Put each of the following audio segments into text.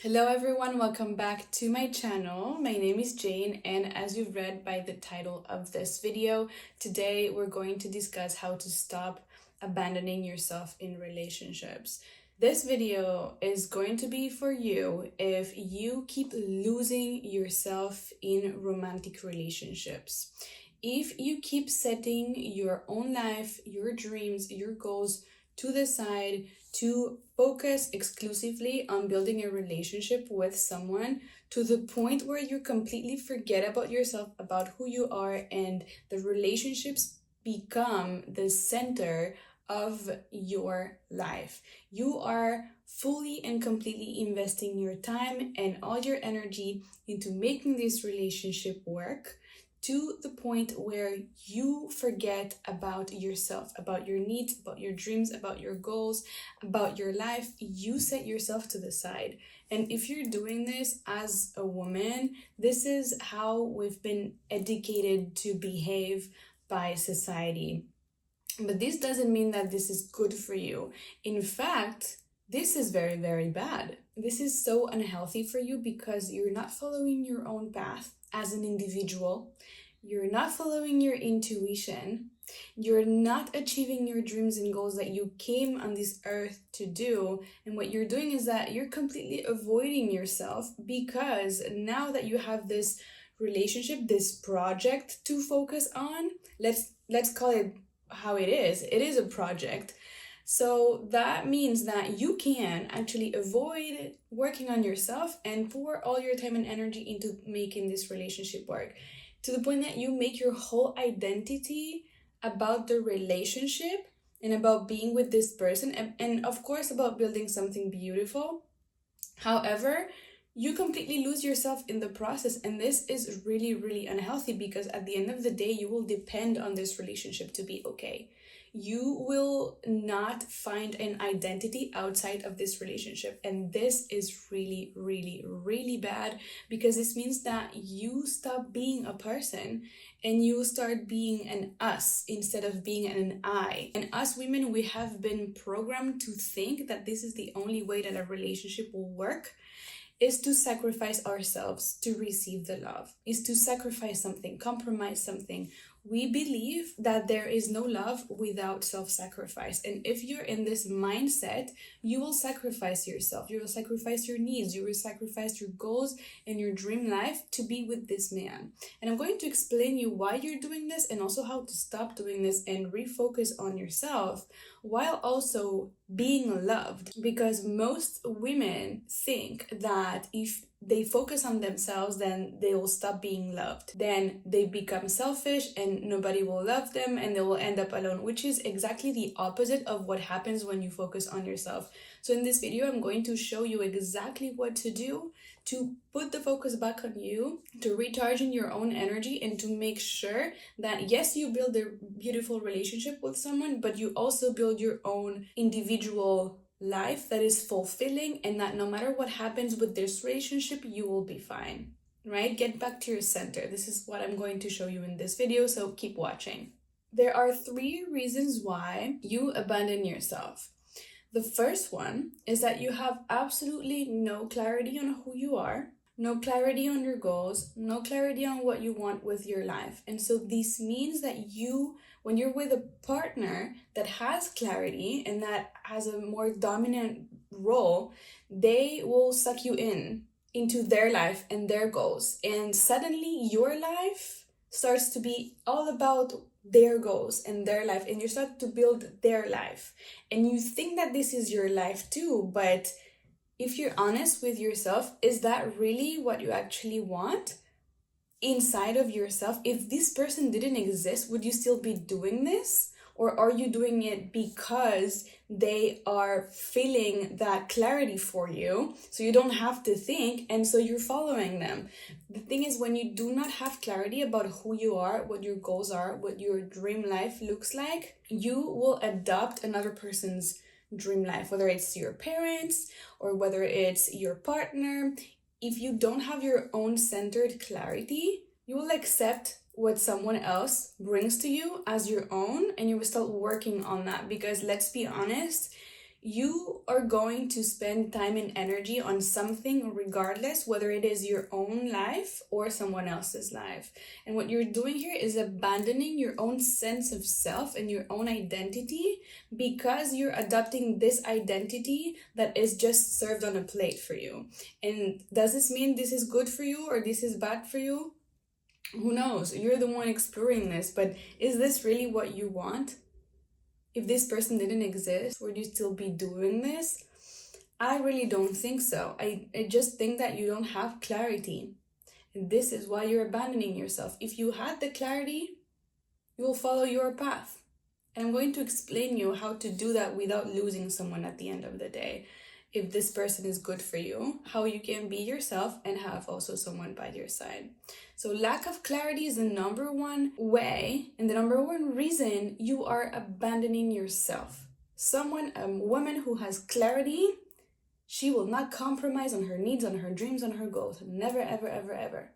Hello everyone, welcome back to my channel. My name is Jane, and as you've read by the title of this video, today we're going to discuss how to stop abandoning yourself in relationships. This video is going to be for you if you keep losing yourself in romantic relationships. If you keep setting your own life, your dreams, your goals to the side to focus exclusively on building a relationship with someone to the point where you completely forget about yourself, about who you are, and the relationships become the center of your life. You are fully and completely investing your time and all your energy into making this relationship work to the point where you forget about yourself, about your needs, about your dreams, about your goals, about your life. You set yourself to the side. And if you're doing this as a woman, this is how we've been educated to behave by society. But this doesn't mean that this is good for you. In fact, this is very, very bad. This is so unhealthy for you because you're not following your own path as an individual. You're not following your intuition. You're not achieving your dreams and goals that you came on this earth to do. And what you're doing is that you're completely avoiding yourself because now that you have this relationship, this project to focus on, let's call it how it is. It is a project. So that means that you can actually avoid working on yourself and pour all your time and energy into making this relationship work to the point that you make your whole identity about the relationship and about being with this person and of course about building something beautiful. However, you completely lose yourself in the process, and this is really, really unhealthy because at the end of the day, you will depend on this relationship to be okay. You will not find an identity outside of this relationship, and this is really, really, really bad because this means that you stop being a person and you start being an us instead of being an I. And us women, we have been programmed to think that this is the only way that a relationship will work, is to sacrifice ourselves to receive the love, is to sacrifice something, compromise something. We believe that there is no love without self-sacrifice. And if you're in this mindset, you will sacrifice yourself. You will sacrifice your needs. You will sacrifice your goals and your dream life to be with this man. And I'm going to explain you why you're doing this and also how to stop doing this and refocus on yourself while also being loved. Because most women think that if they focus on themselves, then they will stop being loved. Then they become selfish and nobody will love them and they will end up alone, which is exactly the opposite of what happens when you focus on yourself. So in this video, I'm going to show you exactly what to do to put the focus back on you, to recharge in your own energy, and to make sure that yes, you build a beautiful relationship with someone, but you also build your own individual life that is fulfilling, and that no matter what happens with this relationship, you will be fine, right? Get back to your center. This is what I'm going to show you in this video, so keep watching. There are 3 reasons why you abandon yourself. The first one is that you have absolutely no clarity on who you are, no clarity on your goals, no clarity on what you want with your life. And so this means that when you're with a partner that has clarity and that has a more dominant role, they will suck you into their life and their goals. And suddenly your life starts to be all about their goals and their life, and you start to build their life. And you think that this is your life too, but if you're honest with yourself, is that really what you actually want inside of yourself? If this person didn't exist, would you still be doing this? Or are you doing it because they are feeling that clarity for you, so you don't have to think, and so you're following them? The thing is, when you do not have clarity about who you are, what your goals are, what your dream life looks like, you will adopt another person's dream life, whether it's your parents or whether it's your partner. If you don't have your own centered clarity, you will accept what someone else brings to you as your own, and you will start working on that. Because let's be honest, You are going to spend time and energy on something regardless, whether it is your own life or someone else's life. And what you're doing here is abandoning your own sense of self and your own identity because you're adopting this identity that is just served on a plate for you. And does this mean this is good for you or this is bad for you? Who knows? You're the one exploring this, but is this really what you want? If this person didn't exist, would you still be doing this? I really don't think so. I just think that you don't have clarity. And this is why you're abandoning yourself. If you had the clarity, you will follow your path. And I'm going to explain you how to do that without losing someone at the end of the day. If this person is good for you, how you can be yourself and have also someone by your side. So lack of clarity is the number one way and the number one reason you are abandoning yourself. A woman who has clarity, she will not compromise on her needs, on her dreams, on her goals. Never, ever, ever, ever.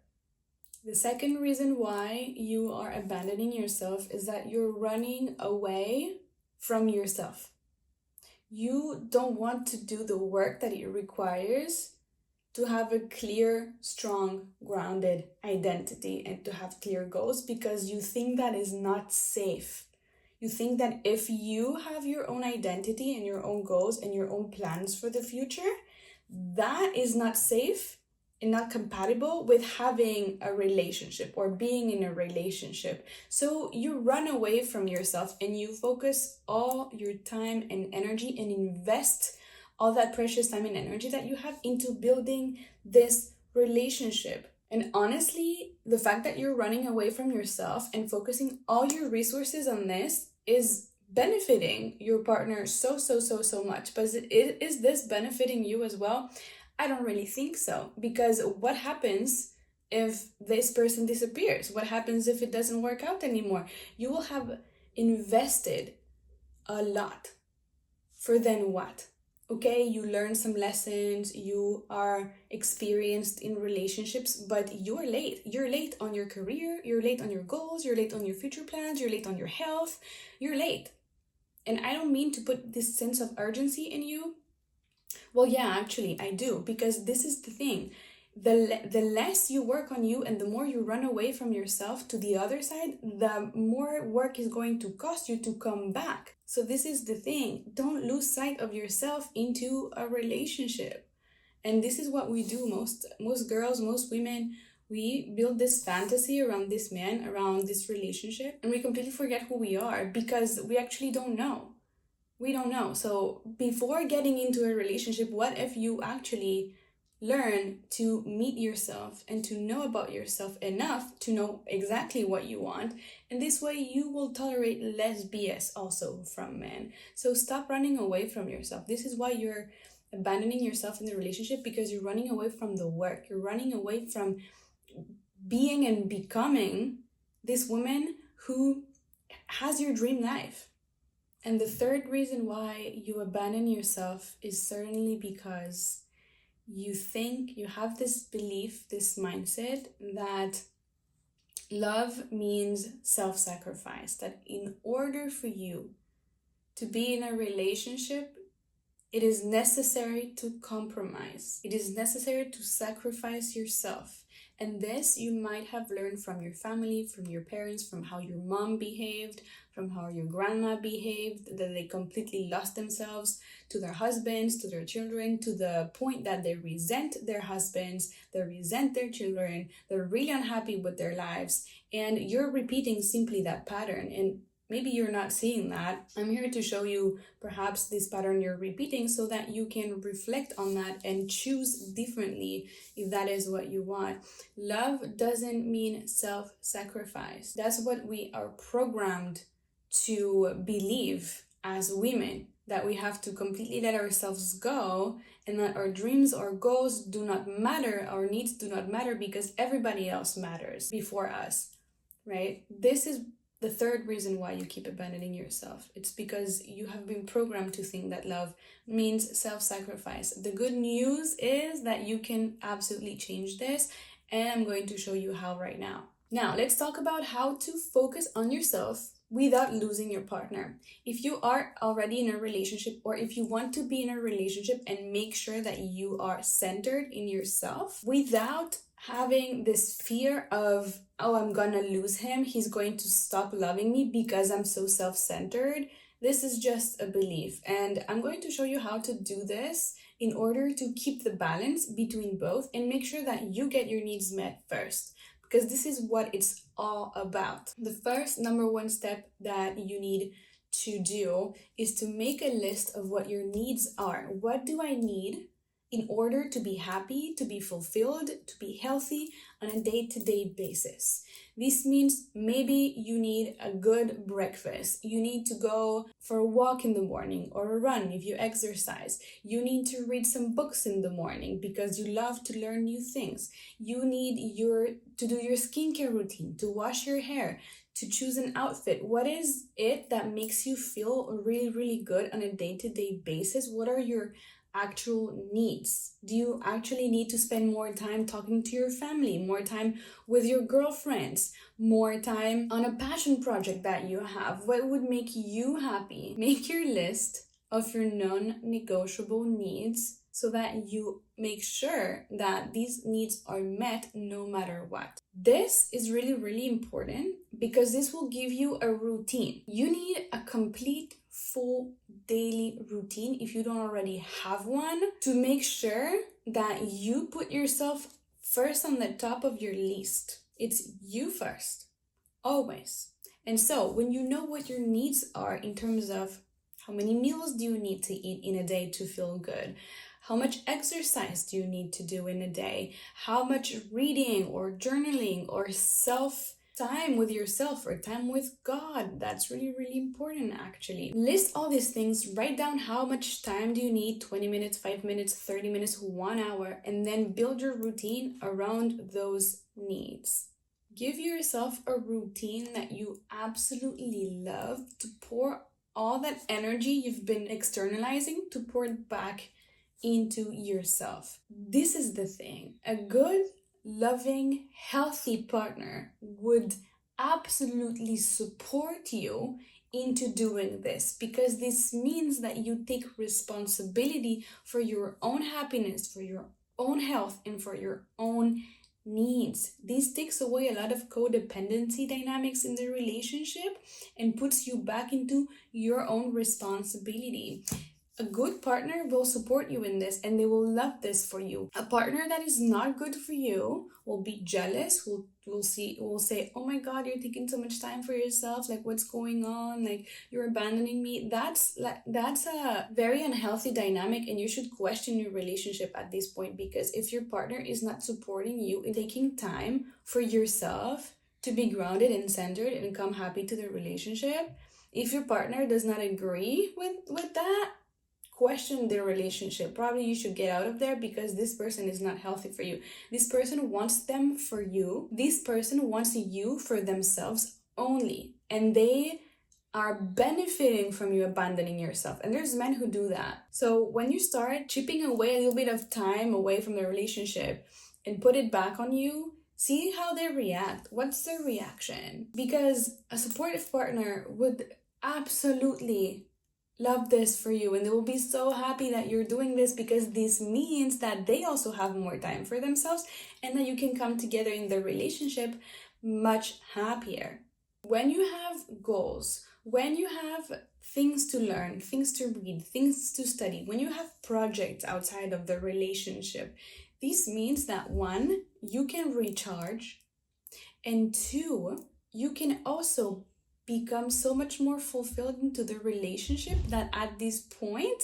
The second reason why you are abandoning yourself is that you're running away from yourself. You don't want to do the work that it requires to have a clear, strong, grounded identity and to have clear goals because you think that is not safe. You think that if you have your own identity and your own goals and your own plans for the future, that is not safe and not compatible with having a relationship or being in a relationship. So you run away from yourself and you focus all your time and energy and invest all that precious time and energy that you have into building this relationship. And honestly, the fact that you're running away from yourself and focusing all your resources on this is benefiting your partner so much. But is this benefiting you as well? I don't really think so, because what happens if this person disappears? What happens if it doesn't work out anymore? You will have invested a lot for then what? Okay, you learn some lessons, you are experienced in relationships, but you're late. You're late on your career, you're late on your goals, you're late on your future plans, you're late on your health, you're late. And I don't mean to put this sense of urgency in you. Well, yeah, actually, I do, because this is the thing. The less you work on you and the more you run away from yourself to the other side, the more work is going to cost you to come back. So this is the thing. Don't lose sight of yourself into a relationship. And this is what we do. Most girls, most women, we build this fantasy around this man, around this relationship, and we completely forget who we are because we actually don't know. We don't know. So before getting into a relationship, what if you actually learn to meet yourself and to know about yourself enough to know exactly what you want, and this way you will tolerate less BS also from men. So stop running away from yourself. This is why you're abandoning yourself in the relationship, because you're running away from the work. You're running away from being and becoming this woman who has your dream life. And the third reason why you abandon yourself is certainly because you think, you have this belief, this mindset that love means self-sacrifice, that in order for you to be in a relationship, it is necessary to compromise. It is necessary to sacrifice yourself. And this you might have learned from your family, from your parents, from how your mom behaved, from how your grandma behaved, that they completely lost themselves to their husbands, to their children, to the point that they resent their husbands, they resent their children, they're really unhappy with their lives, and you're repeating simply that pattern. And maybe you're not seeing that. I'm here to show you perhaps this pattern you're repeating so that you can reflect on that and choose differently if that is what you want. Love doesn't mean self-sacrifice. That's what we are programmed to believe as women, that we have to completely let ourselves go and that our dreams or goals do not matter, our needs do not matter because everybody else matters before us, right? This is the third reason why you keep abandoning yourself. It's because you have been programmed to think that love means self-sacrifice. The good news is that you can absolutely change this, and I'm going to show you how right now. Now, let's talk about how to focus on yourself without losing your partner. If you are already in a relationship, or if you want to be in a relationship and make sure that you are centered in yourself without having this fear of, oh, I'm gonna lose him, he's going to stop loving me because I'm so self-centered. This is just a belief, and I'm going to show you how to do this in order to keep the balance between both and make sure that you get your needs met first, because this is what it's all about. The first number one step that you need to do is to make a list of what your needs are. What do I need in order to be happy, to be fulfilled, to be healthy on a day-to-day basis? This means maybe you need a good breakfast. You need to go for a walk in the morning or a run if you exercise. You need to read some books in the morning because you love to learn new things. You need to do your skincare routine, to wash your hair, to choose an outfit. What is it that makes you feel really, really good on a day-to-day basis? What are your actual needs? Do you actually need to spend more time talking to your family, more time with your girlfriends, more time on a passion project that you have? What would make you happy? Make your list of your non-negotiable needs so that you make sure that these needs are met no matter what. This is really, really important because this will give you a routine. You need a complete full daily routine, if you don't already have one, to make sure that you put yourself first on the top of your list. It's you first, always. And so when you know what your needs are in terms of how many meals do you need to eat in a day to feel good, how much exercise do you need to do in a day, how much reading or journaling or time with yourself or time with God. That's really, really important actually. List all these things, write down how much time do you need, 20 minutes, 5 minutes, 30 minutes, 1 hour, and then build your routine around those needs. Give yourself a routine that you absolutely love, to pour all that energy you've been externalizing, to pour it back into yourself. This is the thing. A good, loving, healthy partner would absolutely support you into doing this, because this means that you take responsibility for your own happiness, for your own health, and for your own needs. This takes away a lot of codependency dynamics in the relationship and puts you back into your own responsibility. A good partner will support you in this and they will love this for you. A partner that is not good for you will be jealous, will say, oh my God, you're taking so much time for yourself. Like, what's going on? Like, you're abandoning me. That's a very unhealthy dynamic, and you should question your relationship at this point, because if your partner is not supporting you in taking time for yourself to be grounded and centered and come happy to the relationship, if your partner does not agree with that, question their relationship. Probably you should get out of there, because this person is not healthy for you. This person wants them for you. This person wants you for themselves only, and they are benefiting from you abandoning yourself. And there's men who do that. So when you start chipping away a little bit of time away from the relationship and put it back on you, see how they react. What's their reaction? Because a supportive partner would absolutely love this for you, and they will be so happy that you're doing this, because this means that they also have more time for themselves and that you can come together in the relationship much happier. When you have goals, when you have things to learn, things to read, things to study, when you have projects outside of the relationship, this means that 1, you can recharge, and 2, you can also become so much more fulfilled into the relationship that at this point,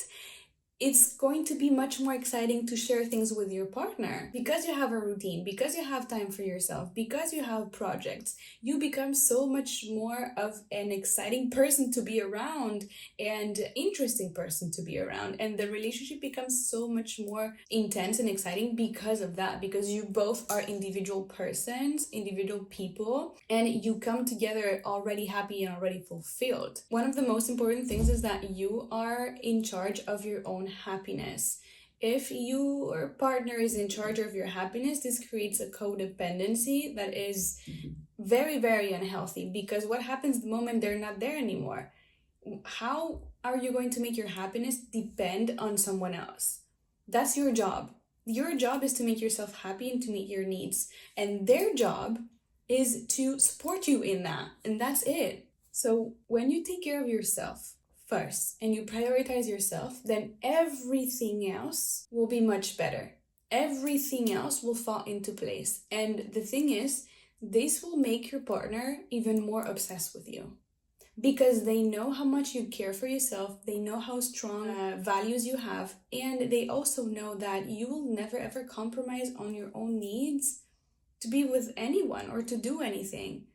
it's going to be much more exciting to share things with your partner, because you have a routine, because you have time for yourself, because you have projects. You become so much more of an exciting person to be around and interesting person to be around, and the relationship becomes so much more intense and exciting because of that, because you both are individual persons, individual people, and you come together already happy and already fulfilled. One of the most important things is that you are in charge of your own happiness. If your partner is in charge of your happiness, this creates a codependency that is very, very unhealthy, because what happens the moment they're not there anymore? How are you going to make your happiness depend on someone else? That's your job. Your job is to make yourself happy and to meet your needs. And their job is to support you in that. And that's it. So when you take care of yourself first and you prioritize yourself, then everything else will be much better. Everything else will fall into place. And the thing is, this will make your partner even more obsessed with you, because they know how much you care for yourself, they know how strong values you have, and they also know that you will never ever compromise on your own needs to be with anyone or to do anything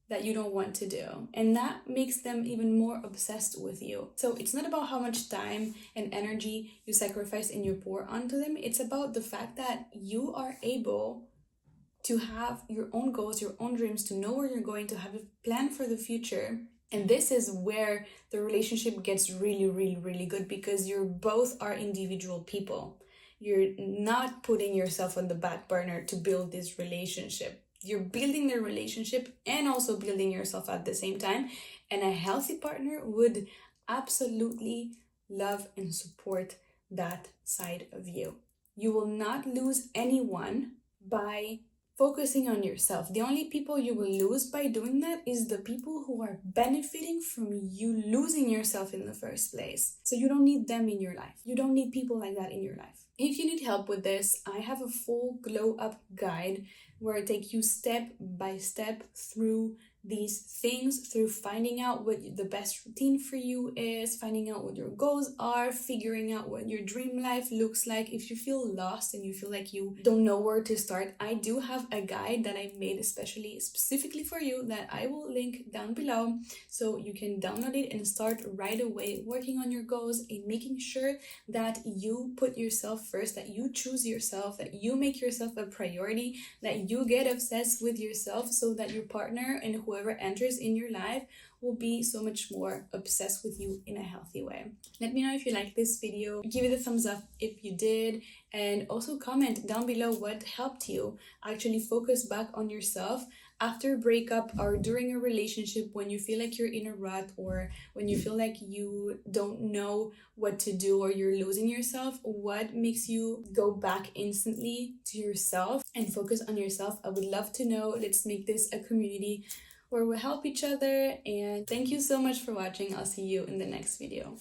that you don't want to do. And that makes them even more obsessed with you. So it's not about how much time and energy you sacrifice and you pour onto them. It's about the fact that you are able to have your own goals, your own dreams, to know where you're going, to have a plan for the future. And this is where the relationship gets really, really, really good, because you're both are individual people. You're not putting yourself on the back burner to build this relationship. You're building the relationship and also building yourself at the same time. And a healthy partner would absolutely love and support that side of you. You will not lose anyone by focusing on yourself. The only people you will lose by doing that is the people who are benefiting from you losing yourself in the first place. So you don't need them in your life. You don't need people like that in your life. If you need help with this, I have a full glow up guide where I take you step by step through these things, through finding out what the best routine for you is, finding out what your goals are, figuring out what your dream life looks like. If you feel lost and you feel like you don't know where to start, I do have a guide that I made specifically for you that I will link down below, so you can download it and start right away working on your goals and making sure that you put yourself first, that you choose yourself, that you make yourself a priority, that you get obsessed with yourself, so that your partner and whoever enters in your life will be so much more obsessed with you in a healthy way. Let me know if you like this video. Give it a thumbs up if you did, and also comment down below what helped you actually focus back on yourself after a breakup or during a relationship, when you feel like you're in a rut or when you feel like you don't know what to do or you're losing yourself. What makes you go back instantly to yourself and focus on yourself? I would love to know. Let's make this a community where we help each other. And thank you so much for watching. I'll see you in the next video.